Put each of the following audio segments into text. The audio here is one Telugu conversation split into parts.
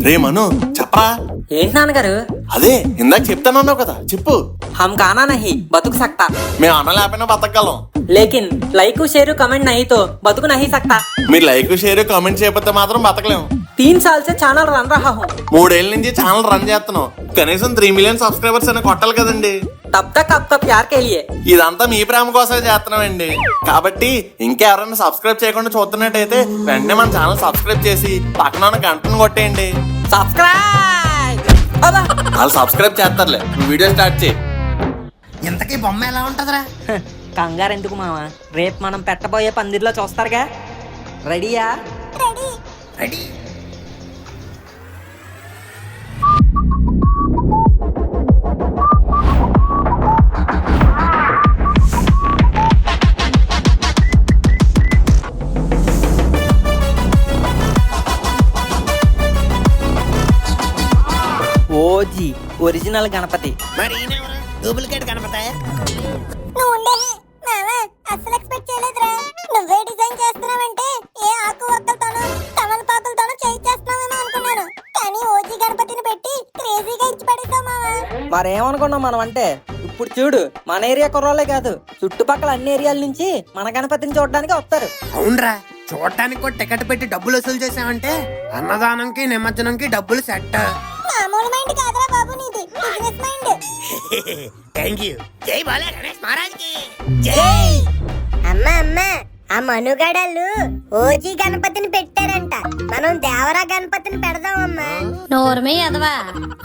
రే మను చెప్పరా. ఏంటి నాన్నగారు? అదే ఇందాక చెప్తానన్నావు కదా, చెప్పు. हम गाना नहीं बतुक सकता, మేము అన్న లేకపోయినా బతకగలం. लेकिन लाइक शेयर कमेंट नहीं तो बतुक नहीं सकता. మీరు లైక్ షేర్ కామెంట్ చేయకపోతే మాత్రం బతకలేము. 3 साल से ఛానల్ రన్ रहा हूँ. 3 ఏళ్ల నుంచి ఛానల్ రన్ చేస్తున్నాం. కనీసం 3 మిలియన్ సబ్స్క్రైబర్స్ అని కొట్టాలి కదండి. तब तक आपका प्यार के लिए. ఇదంతా మీ ప్రేమ కోసమే చేస్తున్నామండి. కాబట్టి ఇంకెవరైనా సబ్స్క్రైబ్ చేయకుండా చూస్తున్నట్టయితే వెంటనే మన ఛానల్ సబ్స్క్రైబ్ చేసి పక్కన ఉన్న గంటను కొట్టేయండి. సబ్స్క్రైబ్. అబ్బా వాళ్ళు సబ్స్క్రైబ్ చేస్తారులే, నువ్వు వీడియో స్టార్ట్ చేయి. ఇంతకీ బొమ్మ ఎలా ఉంటదిరా? కంగారు ఎందుకు మామ, రేపు మనం పెట్టబోయే పందిర్లో చూస్తారుగా. రెడీయా? రెడీ. OG original Ganapati. మరి ఈయనెవరు? డూప్లికేట్ గణపతి. నువ్వు ఉండే మావా, అసలు ఎక్స్పెక్ట్ చేయలేదురా. నువ్వే డిజైన్ చేస్తున్నావంటే ఏ ఆకు ఒక్కలతోనో తమలపాకులతోనో చేయించేస్తున్నావేమో అనుకున్నాను. కానీ ఓజీ గణపతిని పెట్టి క్రేజీగా ఇచ్చి పడేసావు మావా. మరేమనుకున్నాం మనం అంటే, ఇప్పుడు చూడు మన ఏరియా కుర్రోళ్ళే కాదు, చుట్టుపక్కల అన్ని ఏరియాల నుంచి మన గణపతిని చూడడానికి వస్తారు. అవునరా, చూడటానికి కూడా టికెట్ పెట్టి డబ్బులు వసూలు చేసామంటే అన్నదానంకి నిమజ్జనంకి డబ్బులు సెట్. మామూలు మైండ్ కాదురా బాబు నీది, బిజినెస్ మైండ్. Thank you. జై బాలా గణేష్ మహారాజ్ కి జై. అమ్మ ఆ మనుగడలు ఓజీ గణపతిని పెట్టారంట, మనం దేవరా గణపతిని పెడదామమ్మా. నోర్మే ఎదవా,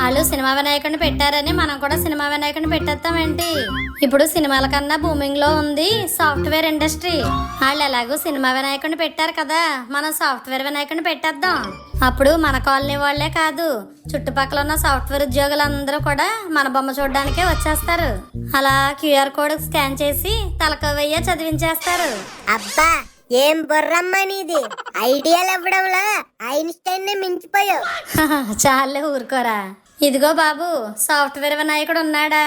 వాళ్ళు సినిమా వినాయకుడిని పెట్టారని మనం కూడా సినిమా వినాయకుడిని పెట్టేస్తామేంటి? ఇప్పుడు సినిమాల కన్నా బూమింగ్ లో ఉంది సాఫ్ట్వేర్ ఇండస్ట్రీ. వాళ్ళు ఎలాగో సినిమా వినాయకుడిని పెట్టారు కదా, మనం సాఫ్ట్వేర్ వినాయకుడిని పెట్టేద్దాం. అప్పుడు మన కాలనీ వాళ్లే కాదు, చుట్టుపక్కల ఉన్న సాఫ్ట్వేర్ ఉద్యోగులందరూ కూడా మన బొమ్మ చూడడానికే వచ్చేస్తారు. అలా QR కోడ్ స్కాన్ చేసి తలక వెయ్య చదివించేస్తారు. అబ్బా ఏం బుర్రమ్మ నీది, ఐడియాలు ఇవ్వడంలో ఐన్స్టైన్ ని మించిపోయావు. చాలే ఊరుకోరా. ఇదిగో బాబు, సాఫ్ట్వేర్ వినాయకుడు ఉన్నాడా?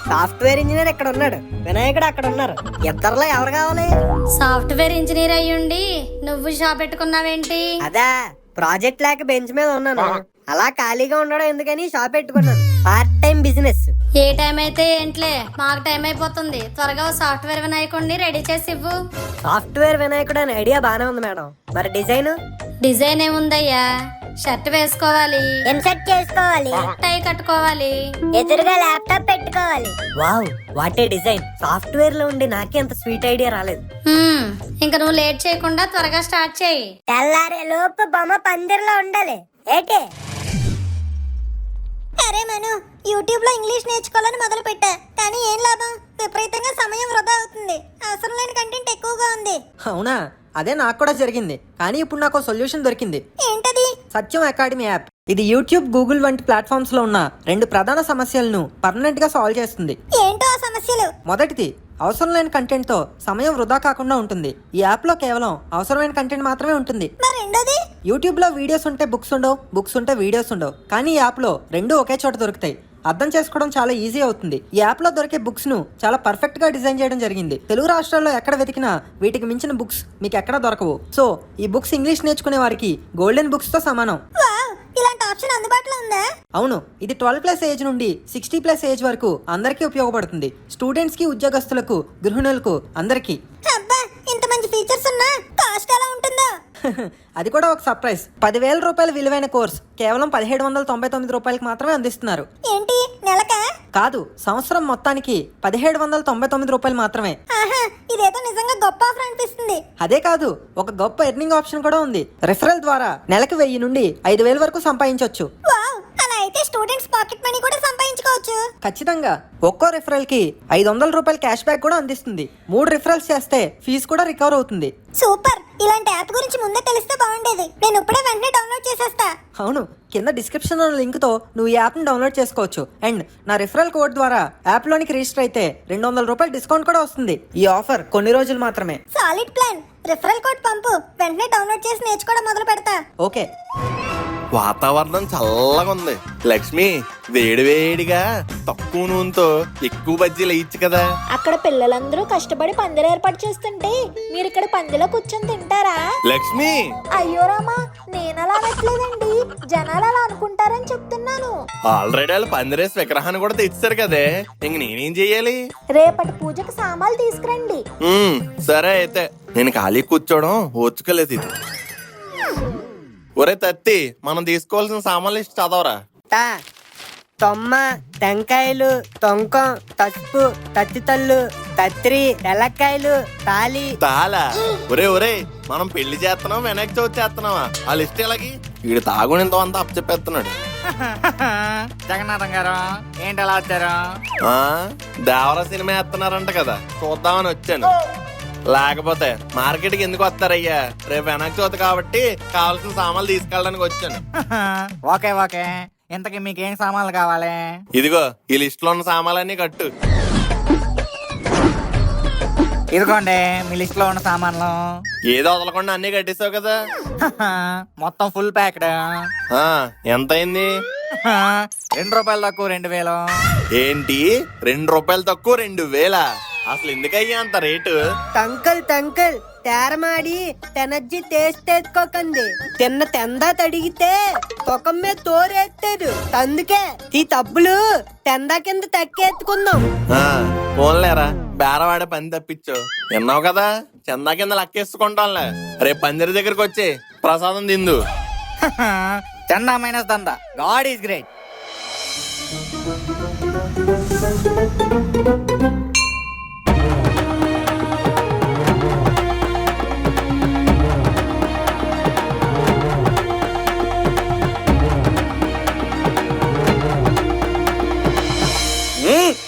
సాఫ్ట్వేర్ ఇంజనీర్ ఇక్కడ ఉన్నాడు, వినాయకుడు అక్కడ ఉన్నారు. ఇద్దరులో ఎవరు కావాలి? సాఫ్ట్వేర్ ఇంజనీర్ అయ్యుండి నువ్వు షాప్ పెట్టుకున్నావేంటి? అదా ప్రాజెక్ట్ లేక బెంచ్ మీద ఉన్నాను, అలా ఖాళీగా ఉండడం ఎందుకని షాప్ పెట్టుకున్నాను. Part time business. ఏ టైం అయితే ఏంట్లే, మాకు టైం అయిపోతుంది. త్వరగా సాఫ్ట్వేర్ వినాయకుడిని రెడీ చేసి ఇవ్వు. సాఫ్ట్వేర్ వినాయకుడు అనే ఐడియా బానే ఉంది మేడం, మరి డిజైన్ ఏముందయ్యా? షర్ట్ వేసుకోవాలి, ఇన్సర్ట్ చేసుకోవాలి, టై కట్టుకోవాలి, ఎదురుగా ల్యాప్టాప్ పెట్టుకోవాలి. Wow what a design. Software లో ఉండి నాకే అంత స్వీట్ ఐడియా రాలేదు. ఇంకా నువ్వు లేట్ చేయకుండా త్వరగా స్టార్ట్ చేయి. తెల్లారే లోపు బొమ్మ పందిర్లో ఉండాలి. ఏటే అరే మను, యూట్యూబ్ లో ఇంగ్లీష్ నేర్చుకోవాలని మొదలు పెట్టా, కానీ ఏం లాభం, విపరీతంగా సమయం వృధా అవుతుంది. అవసరం లేని కంటెంట్ ఎక్కువగా ఉంది. అవునా, అదే నాకు కూడా జరిగింది. కానీ ఇప్పుడు నాకు సొల్యూషన్ దొరికింది. ఏంటది? సత్యం అకాడమీ యాప్. ఇది యూట్యూబ్, గూగుల్ వంటి ప్లాట్ఫామ్స్ లో ఉన్న 2 ప్రధాన సమస్యలను పర్మనెంట్ గా సాల్వ్ చేస్తుంది. ఏంటో ఆ సమస్యలు? మొదటిది, అవసరం లేని కంటెంట్ తో సమయం వృధా కాకుండా ఉంటుంది. ఈ యాప్ లో కేవలం అవసరమైన కంటెంట్ మాత్రమే ఉంటుంది. మరి రెండోది? యూట్యూబ్ లో వీడియోస్ ఉంటే బుక్స్ ఉండవు, బుక్స్ ఉంటే వీడియోస్ ఉండవు. కానీ ఈ యాప్ లో 2 ఒకే చోట దొరుకుతాయి. అర్థం చేసుకోవడం చాలా ఈజీ అవుతుంది. ఈ యాప్ లో దొరికే బుక్స్ ను చాలా పర్ఫెక్ట్ గా డిజైన్ చేయడం జరిగింది. తెలుగు రాష్ట్రాల్లో ఎక్కడ వెతికినా వీటికి మించిన బుక్స్ మీకు ఎక్కడ దొరకవు. సో ఈ బుక్స్ ఇంగ్లీష్ నేర్చుకునే వారికి గోల్డెన్ బుక్స్ తో సమానం. వావ్, ఇలాంటి ఆప్షన్ అందుబాటులో ఉందా? అవును, ఇది 12+ ఏజ్ నుండి 60+ ఏజ్ వరకు అందరికీ ఉపయోగపడుతుంది. స్టూడెంట్స్ కి, ఉద్యోగస్తులకు, గృహిణులకు, అందరికీ. అబ్బా, ఇంత మంచి ఫీచర్స్ ఉన్నా కాస్ట్ ఎలా ఉంటుందో? అది కూడా ఒక సర్ప్రైజ్. 10,000 రూపాయల విలువైన కోర్స్ కేవలం 1799 రూపాయలకి మాత్రమే అందిస్తున్నారు. ఏంటి, నెలకా? కాదు, సంవత్సరం మొత్తానికి 1799 రూపాయలు మాత్రమే. ఆహా, ఇదేదో నిజంగా గొప్ప ఆఫర్ అనిపిస్తుంది. అదే కాదు, ఒక గొప్ప ఎర్నింగ్ ఆప్షన్ కూడా ఉంది. రెఫరల్ ద్వారా నెలకు 1000 నుండి 5000 వరకు సంపాదించవచ్చు. వావ్, అలా అయితే స్టూడెంట్స్ పాకెట్ మనీ కూడా సంపాదించుకోవచ్చు. ఖచ్చితంగా. ఒక్కో రెఫరల్ కి 500 రూపాయల క్యాష్ బ్యాక్ కూడా అందిస్తుంది. 3 రిఫరల్స్ చేస్తే ఫీజు కూడా రికవర్ అవుతుంది. సూపర్, ఇలాంటి యాప్ గురించి ముందే తెలిస్తే బాగుండేది. నేను ఇప్పుడే వెంటనే డౌన్లోడ్ చేసేస్తా. అవును, కింద డిస్క్రిప్షన్ లో లింక్ తో నువ్వు ఈ యాప్ ని డౌన్లోడ్ చేసుకోవచ్చు. అండ్ నా రిఫరల్ కోడ్ ద్వారా యాప్ లోనికి రిజిస్టర్ అయితే 200 రూపాయల డిస్కౌంట్ కూడా వస్తుంది. ఈ ఆఫర్ కొన్ని రోజులు మాత్రమే. Solid plan. రిఫరల్ కోడ్ పంపు, వెంటనే డౌన్లోడ్ చేసి నేర్చుకోవడం మొదలు పెడతా. ఓకే. వాతావరణం చల్లగా ఉంది. లక్ష్మి, వేడివేడిగా తక్కువ నూనెతో ఎక్కువ బజ్జీలు వేయచ్చు కదా. అక్కడ పిల్లలందరూ కష్టపడి పందిరి ఏర్పాటు చేస్తుంటే మీరు ఇక్కడ పందిలో కూర్చొని తింటారా? లక్ష్మి, అయ్యో రామా, నేను అలా అనట్లేదండి, జనాలు అలా అనుకుంటున్నారు. చెప్తున్నాను. ఆల్రెడీ వాళ్ళు పందిరేసి విగ్రహాన్ని కూడా తెచ్చారు కదే, ఇంక నేనేం చెయ్యాలి? రేపటి పూజకి సామాన్లు తీసుకురండి. సరే అయితే నేను ఖాళీ కూర్చోవడం ఓచుకోలేదు ఇది. ఒరే తత్తి, మనం తీసుకోవాల్సిన సామాన్లు ఇష్ట చదవరా. తొమ్మ, టెంకాయలు, తొంకం, పసుపు, తత్తితల్లు, కత్రి, ఎలక్కాయలు, తాలి. తాలా? ఒరే మనం పెళ్లి చేస్తున్నాం, వెనక్కి చవితి చేస్తున్నావా? ఆ లిస్ట్ ఎలాగి? వీడు తాగునింత అంతా అప్పచెప్పేస్తున్నాడు. జగన్నాథం గారు ఏంటి అలా వచ్చారు? దేవరా సినిమా వేస్తున్నారంట కదా, చూద్దామని వచ్చాను. లేకపోతే మార్కెట్కి ఎందుకు వస్తారయ్యా? రేపు వెనక్కి చవితి కాబట్టి కావాల్సిన సామాన్లు తీసుకెళ్ళడానికి వచ్చాను. ఓకే ఇంతకీ మీకేం సామాన్లు కావాలి? ఇదిగో ఈ లిస్ట్ లో ఉన్న సామాన్లన్నీ కట్టు. ఇదిగోండి మీ లిస్ట్ లో ఉన్న సామాన్లు. ఏదో వదలకుండా అన్ని కట్టేసావు కదా. మొత్తం ఫుల్ ప్యాక్డ్. ఎంత అయింది? 2 రూపాయలు తక్కువ 2000. ఏంటి 2 రూపాయలు తక్కువ 2000? అసలు ఎందుకయ్యా అంత రేటు? టంకల్ తేరమాడి తెనర్జీ తెచ్చుకోకండి. తెందా తడిగితే తొకం మీద తోరేస్తారు. అందుకే ఈ తప్పులు తెందా కింద తక్కెత్తుకుందాం. ఫోన్లేరా, బేరవాడే పని తప్పించు. విన్నావు కదా, చందా కింద లెక్కేసుకుంటాంలే. రేపు పందిరి దగ్గరికి వచ్చి ప్రసాదం తిందు. చందా మైనస్ దందా, గాడ్ ఈస్ గ్రేట్.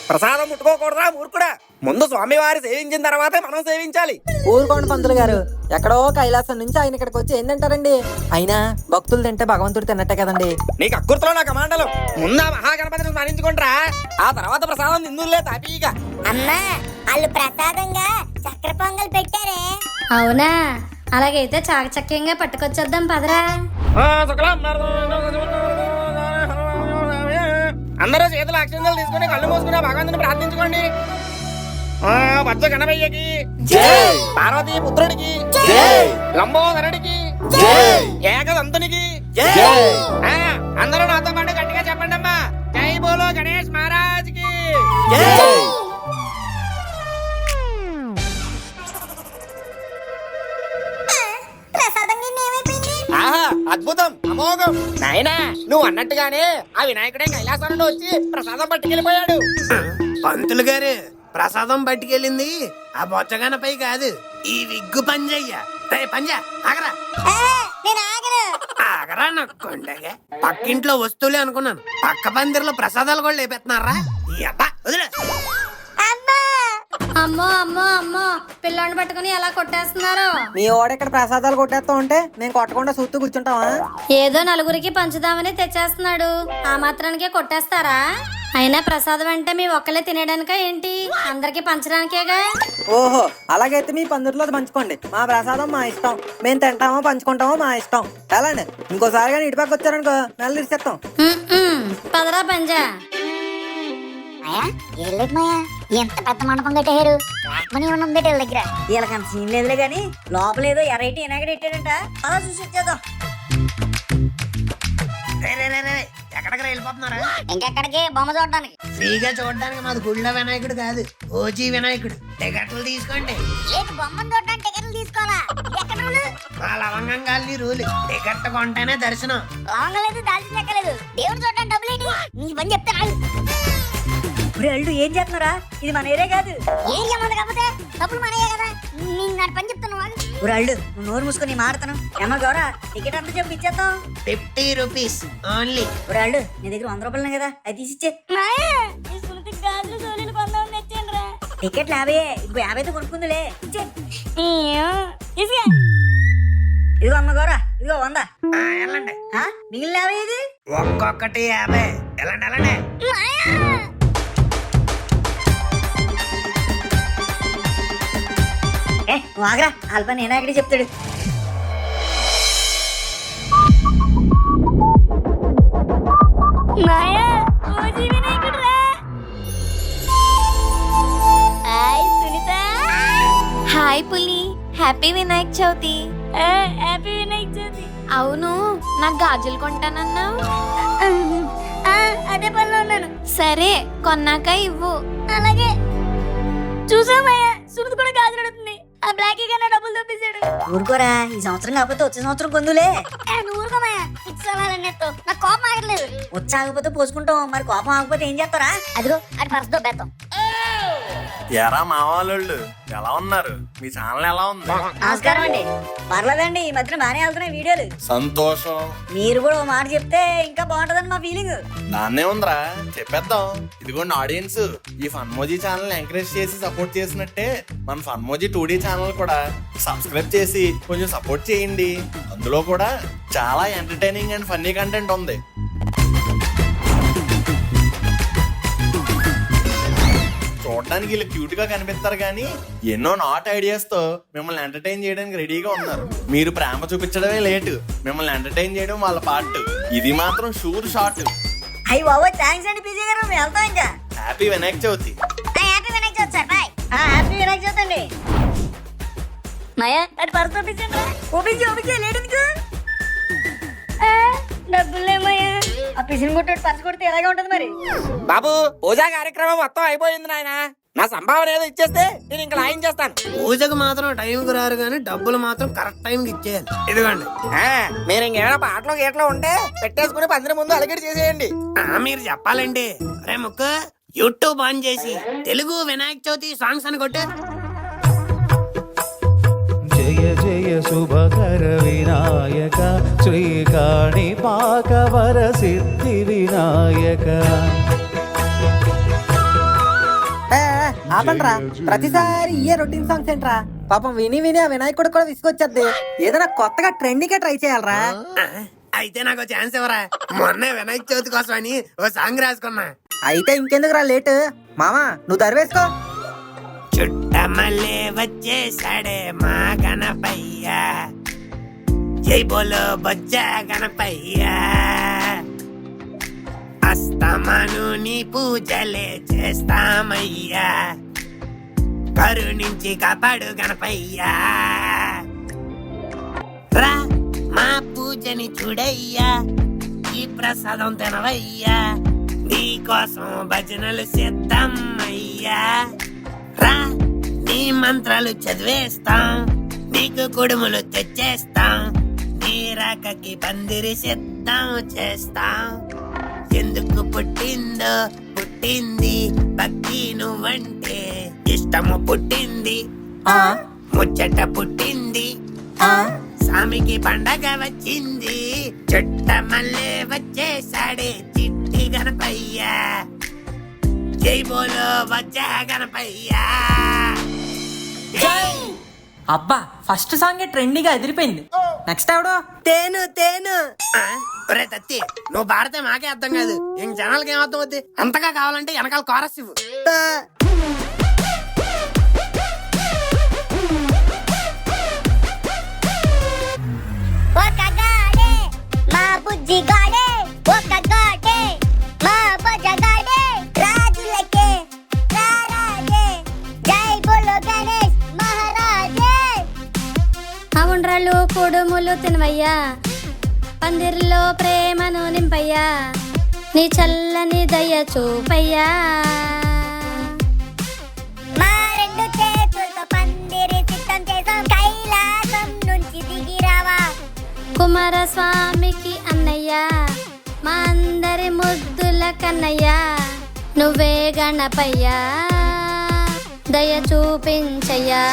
ప్రసాదం ముట్టుకోకూడదా మూర్ఖుడా? ముందు స్వామివారి సేవించిన తర్వాతే మనం సేవించాలి. ఊరుకోండి పంతులు గారు, ఎక్కడో కైలాసం నుంచి ఆయన ఇక్కడికి వచ్చి ఏం తింటారండి? అయినా భక్తులు తింటే భగవంతుడు తిన్నట్టే కదండి. నీకు అక్కుర్తులో నా కమాండలు. ముందా మహాగణపతిని స్మరించుకుంటారా, ఆ తర్వాత ప్రసాదం నిందులే తాపీగా. అమ్మా, వాళ్ళు ప్రసాదంగా చక్కెర పొంగల్ పెట్టారే. అవునా? అలాగైతే చాకచక్యంగా పట్టుకొచ్చేద్దాం పదరా. అందరూ చేతులు అక్షంతలు తీసుకుని కళ్ళు మూసుకుని భగవంతుని ప్రార్థించుకోండి. పచ్చ గణపయ్యకి, పార్వతీ పుత్రుడికి, లంబోదరుడికి, ఏకదంతునికి. అందరూ నాతో పాటు గట్టిగా చెప్పండి అమ్మా, జై బోలో గణేష్ మహారాజ్ కి. ఆహా, అద్భుతం, అమోఘం. నాయనా, నువ్వు అన్నట్టుగానే ఆ వినాయకుడే కైలాసం నుండి వచ్చి ప్రసాదం పట్టుకెళ్ళిపోయాడు. పంతులు గారు, ప్రసాదం పట్టుకెళ్ళింది ఆ బొచ్చగనపై కాదు, ఈ విగ్గు పంజయ్య. పంజా ఆగరా. నేను ఆగను. ఆగరా నక్కుండగా. పక్కింట్లో వస్తువులే అనుకున్నాను, పక్క పందిరిలో ప్రసాదాలు కూడా లేపెత్తున్నారా? వదిలే. అమ్మో అమ్మో అమ్మో, పిల్లోని పట్టుకుని ఎలా కొట్టేస్తున్నారు? మీ ఓడెక్కడ ప్రసాదాలు కొట్టేస్తా ఉంటే నేను కొట్టకుండా చూస్తూ కూర్చుంటావా? ఏదో నలుగురికి పంచుదామని తెచ్చేస్తున్నాడు, ఆ మాత్రానికే కొట్టేస్తారా? అయినా ప్రసాదం అంటే మీ ఒక్కలే తినేయడానికా ఏంటి? అందరికి పంచడానికేగా. ఓహో, అలాగైతే మీ పందిరిలో పంచుకోండి. మా ప్రసాదం మా ఇష్టం, మేము తింటామో పంచుకుంటామో మా ఇష్టం. ఎలాండి, ఇంకోసారి కానీ ఇటుపక్క వచ్చారనుకో నెల తీసేస్తాం. పదరా పంజా. ఎంత పెద్ద మండపం కట్టారు, మనీ ఉంది వీళ్ళ దగ్గర. వీళ్ళకంత సీన్ లేదులే గాని లోపల ఏదో ఎరైటీ ఎనగడ పెట్టాడంట, అలా చూసి వచ్చేద్దాం. ఎక్కడికి వెళ్ళిపోతున్నారా? ఇంకెక్కడికి? బొమ్మ చూడడానికి. ఫ్రీగా చూడడానికి మాది గుళ్ళ వినాయకుడు కాదు, ఓజీ వినాయకుడు. టికెట్లు తీసుకోండి. ఏంటి బొమ్మను చూడడానికి టికెట్లు తీసుకోవాలా? ఎక్కడ మా లవంగంగాల్ని రూలు, టికెట్ కొంటేనే దర్శనం. రాంగలేదు, దాల్చిన ఎక్కలేదు. దేవుడు చూడడానికి డబ్బులు ఏంటి? నీ పని చెప్తే ఇప్పుడు అల్లు ఏం చేస్తున్నారా? ఇది మన ఏరియా కాదు. ఏం చేయమంది కాకపోతే డబ్బులు మనయ్యే కదా. నేను నా పని చెప్తాను. వాళ్ళు ఇప్పుడు అల్లు నువ్వు నోరు మూసుకొని మాడతాను. ఏమో గౌరా, టికెట్ అంతా చెప్పి ఇచ్చేద్దాం. 50 రూపీస్ ఓన్లీ. ఇప్పుడు అల్లు నీ దగ్గర 100 రూపాయలు కదా, అది తీసిచ్చే. టికెట్లు 50, ఇప్పుడు 50తో కొనుక్కుందిలే. ఇచ్చే. ఇదిగో అమ్మ గౌరా, ఇదిగో 100. వెళ్ళండి. మిగిలిన 50 ఇది. ఒక్కొక్కటి 50. వెళ్ళండి వెళ్ళండి. నువ్వు ఆగరా, అల్ప నేను అక్కడే చెప్తాడు. హాయ్ పులి, హ్యాపీ వినాయక చవితి. హ్యాపీ వినాయక చవితి. అవును, నాకు గాజులు కొంటానన్నావు. సరే కొన్నాక ఇవ్వు. అలాగే. చూసామయ్యా, సునీత కూడా గాజులు అడుగుతుంది. ఆ బ్లాక్ కన్నా డబ్బులు తప్పించాడు. ఊరుకోరా, ఈ సంవత్సరం కాకపోతే వచ్చే సంవత్సరం కొందులే. నువ్వు ఊరుకోమయ్యా, ఫిక్స్ అవ్వాలని నాకు కోపం ఆగట్లేదు. వచ్చాకపోతే పోసుకుంటాం, మరి కోపం ఆగకపోతే ఏం చేస్తారా? అదిగో అది పర్స్ దొబ్బేద్దాం. ఎరా మావాళ్ళు ఎలా ఉన్నారు? మీ ఛానల్ ఎలా ఉంది? నమస్కారం అండి. పర్లేదండి, ఈ మధ్యన బాగానే వెళ్తున్నాయి వీడియోలు. సంతోషం. మీరు కూడా ఓ మాట చెప్తే ఇంకా బాగుంటదని మా ఫీలింగ్. దాన్నే ఉందిరా, చెప్పేద్దాం. ఇదిగోండి ఆడియన్స్, ఈ ఫన్మోజీ ఛానల్ ఎంకరేజ్ చేసి సపోర్ట్ చేసినట్టే మన ఫన్మోజీ 2D ఛానల్ కూడా సబ్స్క్రైబ్ చేసి కొంచెం సపోర్ట్ చేయండి. అందులో కూడా చాలా ఎంటర్టైనింగ్ అండ్ ఫన్నీ కంటెంట్ ఉంది. చూడడానికి వీళ్ళు క్యూట్ గా కనిపిస్తారు కానీ ఎన్నో నాట్ ఐడియాస్ తో మిమ్మల్ని ఎంటర్టైన్ చేయడానికి రెడీగా ఉన్నారు. మీరు ప్రేమ చూపించడమే లేటు, మిమ్మల్ని ఎంటర్టైన్ చేయడం వాళ్ళ పార్ట్. ఇది మాత్రం షూర్ షాట్. అయ్యి బాబు, థ్యాంక్స్ అండి పీజీ గారు, మేము వెళ్తాం ఇంకా. Happy Vinayaka Chavithi. Happy Vinayaka Chavithi sir. Bye. Happy Vinayaka Chavithi అండి. మాయా అది పర్స్ పంపించండి. ఓపించి లేట్ ఎందుకు? డబ్బులేమయ్యా. ఆ పిసిని కొట్టాడు పర్స్ కొడితే ఎలాగే ఉంటది మరి. బాబు, పూజా కార్యక్రమం మొత్తం అయిపోయింది నాయన. నా సంభావన ఏదో ఇచ్చేస్తే నేను ఇంకా లాయం చేస్తాను. పూజకు మాత్రం టైంకి రారు కానీ డబ్బులు మాత్రం కరెక్ట్ టైంకి ఇచ్చేయాలి. ఇదిగోండి. మీరు ఇంకేమైనా పాటలు గీటలు ఉంటే పెట్టేసుకుని పందిరి ముందు అలిగడి చేసేయండి. మీరు చెప్పాలండి. రే ముక్కు, యూట్యూబ్ ఆన్ చేసి తెలుగు వినాయక చవితి సాంగ్స్ అని కొట్టు. జయ జయ శుభకర వినాయక శ్రీకాణి పాకవర సిద్ధి వినాయక. ఆపండ్రా, ప్రతిసారి ఇయే రొటీన్ సాంగ్స్ ఏంట్రా? పాపం విని విని ఆ వినాయకుడు కూడా విసుకొచ్చేద్ది. ఏదైనా కొత్తగా ట్రెండింగ్ ట్రై చేయాలరా. అయితే నాకు ఛాన్స్ ఇవ్వరా? మొన్నే వినాయక చవితి కోసం అని ఓ సాంగ్ రాసుకున్నా. అయితే ఇంకెందుకురా లేట్, మామా నువ్వు దరివేసుకో. చుట్టమల్లే వచ్చేసాడే మా గణపయ్య, జై బోలో బొజ్జ గణపయ్య. అస్తమను నీ పూజలే చేస్తామయ్యా, కరుణించి కాపాడు గణపయ్యా. రా మా పూజని చూడయ్యా, ఈ ప్రసాదం తినవయ్యా, నీ కోసం భజనలు సిద్ధమయ్యా. రా నీ మంత్రాలు చదివేస్తాం, నీకు కుడుములు తెచ్చేస్తాం, నీ రాకకి పందిరి సిద్ధం చేస్తాం. ఎందుకు పుట్టిందో పుట్టింది భక్తి నువ్వంటే, ఇష్టము పుట్టింది ముచ్చట పుట్టింది, స్వామికి పండగ వచ్చింది. చుట్ట మల్లె వచ్చేసాడే చిట్టి గణపయ్యా, జై బోలో బొజ్జ గణపయ్యా. అబ్బా, ఫస్ట్ సాంగ్ ట్రెండింగ్ గా ఎదిరిపోయింది. నెక్స్ట్ ఎవడో? తేను తేను. ఒరే తత్తి, నువ్వు పాడితే మాకే అర్థం కాదు, ఇంక జనాలకి ఏం అర్థం అవుద్ది? అంతగా కావాలంటే వెనకాల కోరస్ ఇవ్వు. ఒక గాడే మా బుజ్జి గాడే, ఒక గాడే మా బొజ్జ గాడే, రాజులకే రారాజే, జై బోలో గణేష్ మహారాజే. అవుండ్రాళ్ళు కుడుములు తినవయ్యా, పందిర్లో ప్రేమను నింపయ్యా, నీ చల్లని దయ చూపయ్యా. మా రెండు చేతులతో పందిరి సిద్ధం చేసాం, కైలాసం నుంచి దిగిరావా. కుమారస్వామికి అన్నయ్యా, మా అందరి ముద్దుల కన్నయ్యా, నువ్వే గణపయ్యా, దయ చూపించయ్యా.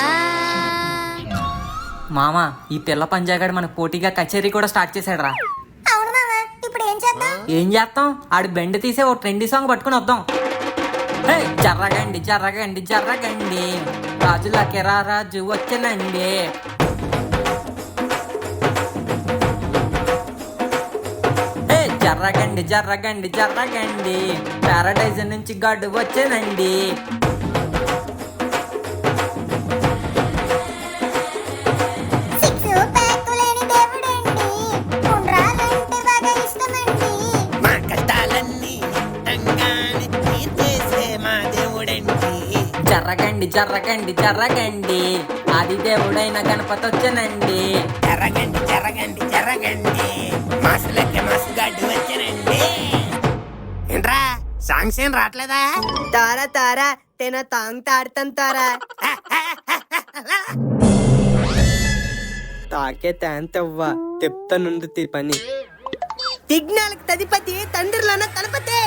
మామా, ఈ పిల్ల పంజాగాడు మనకు పోటీగా కచేరీ కూడా స్టార్ట్ చేశాడు రా. అవును మామ, ఇప్పుడు ఏం చేద్దాం? ఏం చేస్తాం, ఆడి బెండ్ తీసే ఓ ట్రెండీ సాంగ్ పట్టుకుని వద్దాం. హే, జర్రగండి జర్రగండి జర్రగండి, రాజులకి రా రాజు వచ్చనండి. హే, జర్రగండి జర్రగండి జర్రగండి, పారడైజ్ నుంచి గాడు వచ్చనండి. మా కష్టాలన్నీ అంగానే తీర్చేసే మా దేవుడండి. జర్రగండి జర్రగండి జర్రగండి, ఆది దేవుడైన గణపతి వచ్చనండి. జరగండి జరగండి జరగండి, మాసులకి మాసుగాడు వచ్చానండి. ఏంట్రా సాంగ్స్ ఏం రావట్లేదా? తారా తారా తెన తాంగ్ తాడతాను తారా తాకే తాంతవ్వ చెప్తానుంది పని విఘ్నాలకు తదిపతి తండ్రులన తలపతే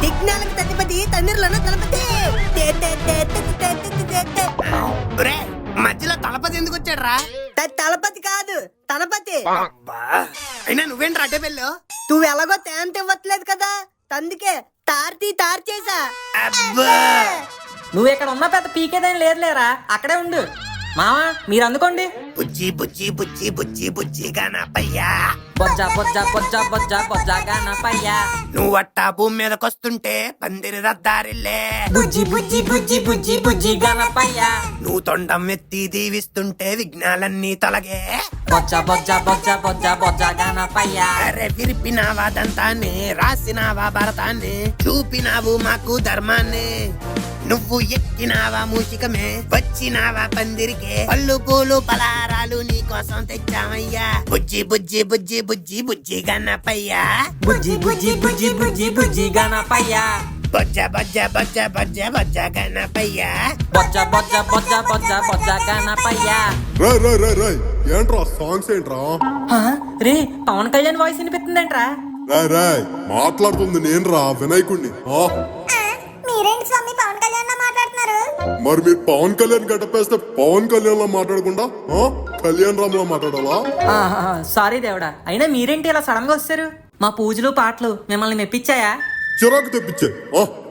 విఘ్నాలకు తదిపతి తండ్రులన తలపతే ఒరేయ్, మధ్యలో తలపతి ఎందుకు వచ్చాడు రా? తలపతి కాదు తలపతి. అయినా నువ్వేంట్రా అడ్డే పెళ్ళో? నువ్వు ఎలాగో తేంత ఇవ్వట్లేదు కదా, అందుకే తార్ చేసా. అబ్బా, నువ్వు ఇక్కడ ఉన్న పెద్ద పీకేదేం లేదులేరా, అక్కడే ఉండు. మావా మీరు అందుకోండి. బుజ్జి బుజ్జి బుజ్జి బుజ్జి బుజ్జి గానపయ్యా, బొజ్జా బొజ్జా బొజ్జా బొజ్జా బొజ్జా గానపయ్యా, నువ్వు అట్టా భూమి మీదకొస్తుంటే పందిరి దద్దారిల్లే. బుజ్జి బుజ్జి బుజ్జి బుజ్జి బుజ్జి గానపయ్యా, నువ్వు తొండం ఎత్తి దీవిస్తుంటే విఘ్నాలన్నీ తొలగే. బొజ్జా బొజ్జా బొజ్జా బొజ్జా బొజ్జా గానపయ్యా. అరే విరిపినావా దంతాన్ని, రాసినావా భరతాన్ని, చూపినావు మాకు ధర్మాన్ని. నువ్వు ఎక్కినావా మూషికమే, వచ్చినావా పందిరికే, పళ్ళు పూలు పలారాలు నీ కోసం తెచ్చామయ్యా. బుజ్జి బుజ్జి బుజ్జి బుజ్జి బుజ్జి గన్నపయ్యా, బుజ్జి బుజ్జి బుజ్జి బుజ్జి బుజ్జి గానపయ్యా, బొజ్జ బొజ్జ బొజ్జ బొజ్జ బొజ్జ గన్నపయ్యా. బొజ్జా బొజ్జా బొజ్జా బొజ్జా బొజ్జా గానపయ్యా. ఏంట్రా సాంగ్స్ ఏంట్రా? రే పవన్ కళ్యాణ్ వాయిస్ వినిపిస్తుందేంట్రా? రాయ్ మాట్లాడుతుంది నేను రా వినాయకుడిని. మీరేంటి స్వామి పవన్ కళ్యాణ్ లా మాట్లాడుతున్నారు? మరి మీరు పవన్ కళ్యాణ్ గడపేస్తే పవన్ కళ్యాణ్ లా మాట్లాడకుండా కళ్యాణ్ రామ్ లా మాట్లాడాలా? సారీ దేవుడా, అయినా మీరేంటి ఇలా సడన్ గా వస్తారు? మా పూజలు పాటలు మిమ్మల్ని మెప్పించాయా? చిరాకు తెప్పించే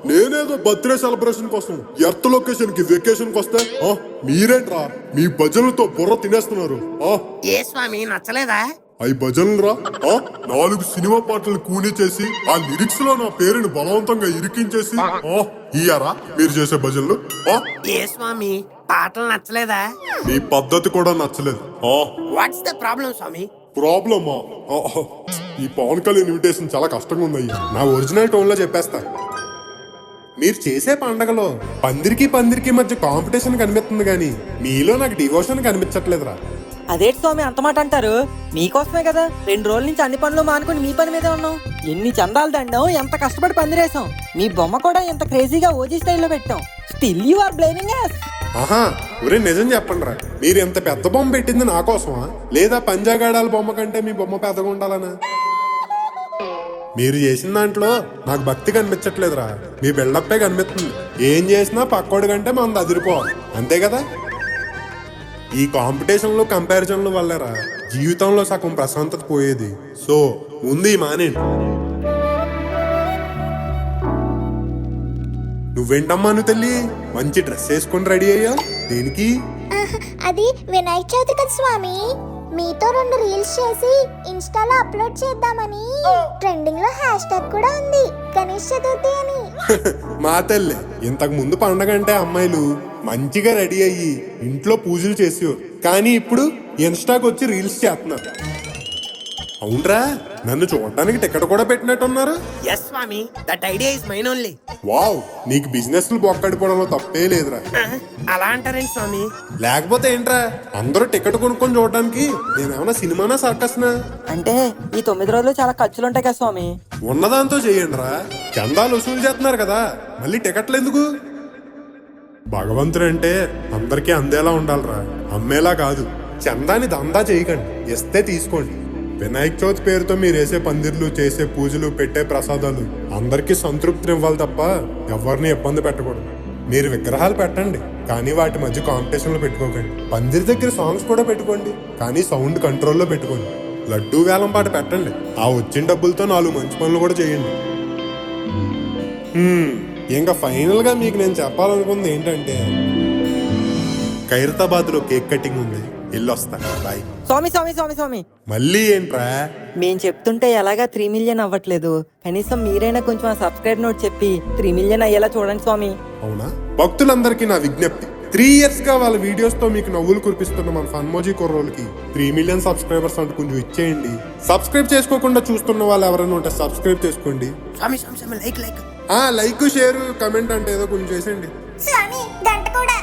నేనేదో బర్త్డే సెలబ్రేషన్ కోసం ఎర్త్ లొకేషన్ కి వెకేషన్ వస్తే మీరేంట్రా మీ భజనలతో బుర్ర తినేస్తున్నారు. ఏ స్వామి నచ్చలేదా? అవి భజనలు రా. 4 సినిమా పాటలు కూని చేసి ఆ లిరిక్స్ లో నా పేరుని బలవంతంగా ఇరికించేసి ఇయ్యారా మీరు చేసే భజనలు? ఏ స్వామి పాటలు నచ్చలేదా? మీ పద్ధతి కూడా నచ్చలేదు. వాట్స్ ద ప్రాబ్లం స్వామి? ప్రాబ్లమా? ఈ పవన్ కళ్యాణ్ ఇన్విటేషన్ చాలా కష్టంగా ఉందయ్యా. నా ఒరిజినల్ టోన్ లో చెప్పేస్తా. మీరు చేసే పండగలో పందిరికి మధ్య కాంపిటీషన్ కనిపిస్తుంది గానీ మీలో నాకు డివోషన్ కనిపించట్లేదురా. అదేంటి స్వామి అంత మాట అంటారు? మీకోసమే కదా 2 రోజుల నుంచి అన్ని పనులు మానుకుని మీ పని మీదే ఉన్నాం. ఎన్ని చందాలు దండం, ఎంత కష్టపడి పందిరేసాం. మీ బొమ్మ కూడా ఎంత క్రేజీగా ఓజీ స్టైల్లో పెట్టాం. Still you are blaming us. ఒరే నిజం చెప్పండి రా, మీరు ఎంత పెద్ద బొమ్మ పెట్టింది నా కోసమా లేదా పంజాగాడాల బొమ్మ కంటే మీ బొమ్మ పెద్దగా ఉండాలనా? మీరు చేసిన దాంట్లో నాకు భక్తి కనిపించట్లేదురా, మీ బిల్డప్పే కనిపిస్తుంది. ఏం చేసినా పక్కోడి కంటే మనది అదిరిపోవాలి, అంతే కదా? ఈ కాంపిటీషన్లు కంపారిజన్లు వల్లరా జీవితంలో సగం ప్రశాంతత పోయేది. సో ముందు ఈ మానేండి. నువ్వేంటమ్మా నువ్వు తల్లి మంచి డ్రెస్ వేసుకొని రెడీ అయ్యా? దేనికి? అది వినాయక చవితి కదా స్వామి, మీతో 2 రీల్స్ చేసి ఇన్స్టాలో అప్లోడ్ చేద్దామని. ట్రెండింగ్ లో హ్యాష్ కూడా ఉంది, గణేష్ చతుర్థి అని. మా తల్లి ఇంతకు ముందు పండగ అంటే అమ్మాయిలు మంచిగా రెడీ అయ్యి ఇంట్లో పూజలు చేసేవారు, కానీ ఇప్పుడు ఇన్స్టాకి వచ్చి రీల్స్ చేస్తున్నారు. అవునరా, నన్ను చూడడానికి టికెట్ కూడా పెట్టినట్టున్నారు. Yes Swami, that idea is mine only. Wow, నీకు బిజినెస్ బొక్కడిపోవడంలో తప్పే లేదురా. అలా అంటారేంటి స్వామి? లేకపోతే ఏంట్రా, అందరూ టికెట్ కొనుక్కొని చూడడానికి నేనేమన్నా సినిమానా సర్కస్నా? అంటే ఈ 9 రోజులు చాలా ఖర్చులుంటాయి కదా స్వామి. ఉన్నదాంతో చేయండి రా, చందాలు వసూలు చేస్తున్నారు కదా, మళ్ళీ టికెట్లు ఎందుకు? భగవంతుడు అంటే అందరికీ అందేలా ఉండాలిరా, అమ్మేలా కాదు. చందాని దందా చేయకండి, ఇస్తే తీసుకోండి. వినాయక చవితి పేరుతో మీరు వేసే పందిర్లు, చేసే పూజలు, పెట్టే ప్రసాదాలు అందరికీ సంతృప్తిని ఇవ్వాలి తప్ప ఎవరిని ఇబ్బంది పెట్టకూడదు. మీరు విగ్రహాలు పెట్టండి, కానీ వాటి మధ్య కాంపిటీషన్లో పెట్టుకోకండి. పందిరి దగ్గర సాంగ్స్ కూడా పెట్టుకోండి, కానీ సౌండ్ కంట్రోల్లో పెట్టుకోండి. లడ్డూ వేలం పాట పెట్టండి, ఆ వచ్చిన డబ్బులతో 4 మంచి పనులు కూడా చేయండి. ఇంకా ఫైనల్ గా మీకు నేను చెప్పాలనుకుంది ఏంటంటే, ఖైరతాబాద్ లో కేక్ కటింగ్ ఉంది, వెళ్ళొస్తా. బాయ్. స్వామి స్వామి స్వామి స్వామి మళ్ళీ ఏంట్రా? మేం చెప్తుంటే ఎలాగా 3 మిలియన్ అవ్వట్లేదు, కనీసం మీరైనా కొంచెం ఆ సబ్స్క్రైబ్ నోట్ చెప్పి 3 మిలియన్ అయ్యేలా చూడండి స్వామి. అవునా? భక్తులందరికీ నా విజ్ఞప్తి, 3 years గా వాళ్ళ వీడియోస్ తో మీకు నవ్వులు కురిపిస్తున్న మన ఫన్మోజీ కుర్రోళ్ళకి 3 మిలియన్ సబ్స్క్రైబర్స్ అంటూ కొంచెం ఇచ్చేయండి. సబ్స్క్రైబ్ చేసుకోకుండా చూస్తున్న వాళ్ళు ఎవరైనా ఉంటే సబ్స్క్రైబ్ చేసుకోండి. Swami Swami Swami like like like, share, comment అంటే ఏదో కొంచెం చేసేయండి. స్వామి గంట కూడా.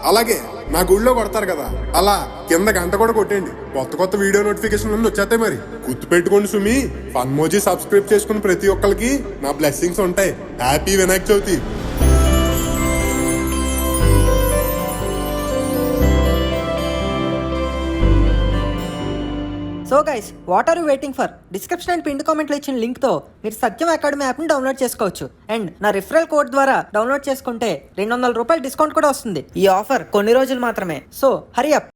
అలాగే నా గుళ్ళో కొడతారు కదా అలా కింద గంట కూడా కొట్టండి. కొత్త కొత్త వీడియో నోటిఫికేషన్ అన్ని వచ్చేస్తాయి. మరి గుర్తు పెట్టుకోండి సుమి, ఫన్మోజీ సబ్స్క్రైబ్ చేసుకున్న ప్రతి ఒక్కరికి నా బ్లెస్సింగ్స్ ఉంటాయి. Happy Vinayaka Chavithi. So guys, what are you waiting for? Description and pin కామెంట్లో ఇచ్చిన లింక్ తో మీరు సత్యం అకాడమీ యాప్ ని డౌన్లోడ్ చేసుకోవచ్చు. అండ్ నా రిఫరల్ కోడ్ ద్వారా డౌన్లోడ్ చేసుకుంటే 200 రూపాయలు డిస్కౌంట్ కూడా వస్తుంది. ఈ ఆఫర్ కొన్ని రోజులు మాత్రమే, సో హరి అప్.